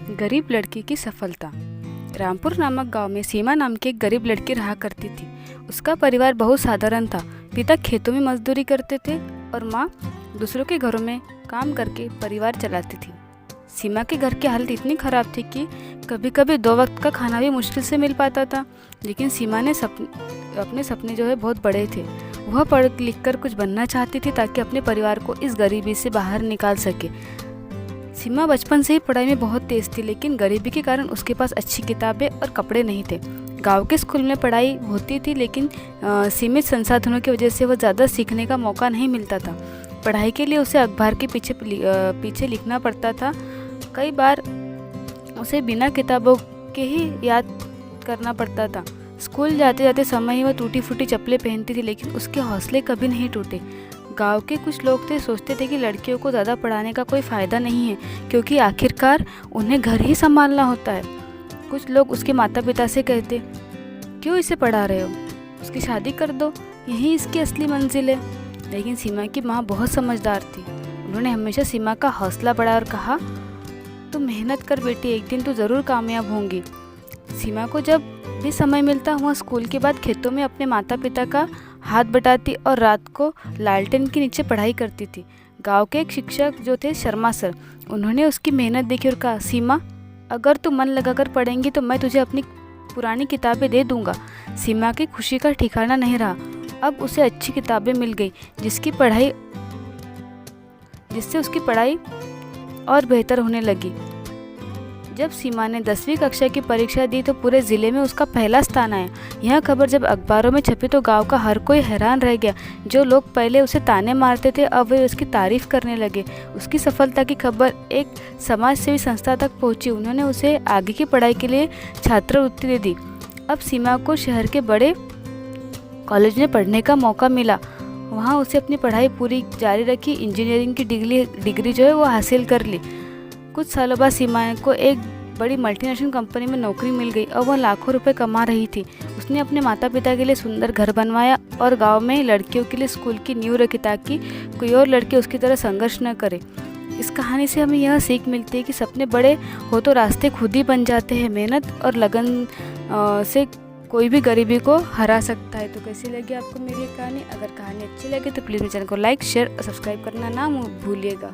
गरीब लड़की की सफलता। रामपुर नामक गांव में सीमा नाम की एक गरीब लड़की रहा करती थी। उसका परिवार बहुत साधारण था। पिता खेतों में मजदूरी करते थे और माँ दूसरों के घरों में काम करके परिवार चलाती थी। सीमा के घर की हालत इतनी खराब थी कि कभी कभी 2 वक्त का खाना भी मुश्किल से मिल पाता था। लेकिन सीमा ने अपने सपने जो है बहुत बड़े थे। वह पढ़ लिख कर कुछ बनना चाहती थी ताकि अपने परिवार को इस गरीबी से बाहर निकाल सके। सीमा बचपन से ही पढ़ाई में बहुत तेज थी, लेकिन गरीबी के कारण उसके पास अच्छी किताबें और कपड़े नहीं थे। गांव के स्कूल में पढ़ाई होती थी, लेकिन सीमित संसाधनों की वजह से वह ज़्यादा सीखने का मौका नहीं मिलता था। पढ़ाई के लिए उसे अखबार के पीछे लिखना पड़ता था। कई बार उसे बिना किताबों के ही याद करना पड़ता था। स्कूल जाते जाते समय ही वह टूटी फूटी चप्पलें पहनती थी, लेकिन उसके हौसले कभी नहीं टूटे। गांव के कुछ लोग सोचते थे कि लड़कियों को ज़्यादा पढ़ाने का कोई फ़ायदा नहीं है, क्योंकि आखिरकार उन्हें घर ही संभालना होता है। कुछ लोग उसके माता पिता से कहते, क्यों इसे पढ़ा रहे हो, उसकी शादी कर दो, यही इसकी असली मंजिल है। लेकिन सीमा की माँ बहुत समझदार थी। उन्होंने हमेशा सीमा का हौसला बढ़ाया और कहा, तुम मेहनत कर बेटी, एक दिन तू ज़रूर कामयाब होंगी। सीमा को जब भी समय मिलता वह स्कूल के बाद खेतों में अपने माता पिता का हाथ बटाती और रात को लालटेन के नीचे पढ़ाई करती थी। गांव के एक शिक्षक जो थे शर्मा सर, उन्होंने उसकी मेहनत देखी और कहा, सीमा अगर तू मन लगाकर पढ़ेंगी तो मैं तुझे अपनी पुरानी किताबें दे दूंगा। सीमा की खुशी का ठिकाना नहीं रहा। अब उसे अच्छी किताबें मिल गई, जिससे उसकी पढ़ाई और बेहतर होने लगी। जब सीमा ने 10वीं कक्षा की परीक्षा दी तो पूरे ज़िले में उसका पहला स्थान आया। यह खबर जब अखबारों में छपी तो गांव का हर कोई हैरान रह गया। जो लोग पहले उसे ताने मारते थे अब वे उसकी तारीफ करने लगे। उसकी सफलता की खबर एक समाज सेवी संस्था तक पहुंची। उन्होंने उसे आगे की पढ़ाई के लिए छात्रवृत्ति दे दी। अब सीमा को शहर के बड़े कॉलेज में पढ़ने का मौका मिला। वहाँ उसे अपनी पढ़ाई पूरी जारी रखी। इंजीनियरिंग की डिग्री जो है वो हासिल कर ली। कुछ सालों बाद सीमा को एक बड़ी मल्टीनेशनल कंपनी में नौकरी मिल गई और वह लाखों रुपए कमा रही थी। उसने अपने माता पिता के लिए सुंदर घर बनवाया और गांव में लड़कियों के लिए स्कूल की नींव रखी ताकि कोई और लड़की उसकी तरह संघर्ष न करे। इस कहानी से हमें यह सीख मिलती है कि सपने बड़े हो तो रास्ते खुद ही बन जाते हैं। मेहनत और लगन से कोई भी गरीबी को हरा सकता है। तो कैसी लगी आपको मेरी कहानी? अगर कहानी अच्छी लगे तो प्लीज़ मेरे चैनल को लाइक, शेयर और सब्सक्राइब करना ना भूलिएगा।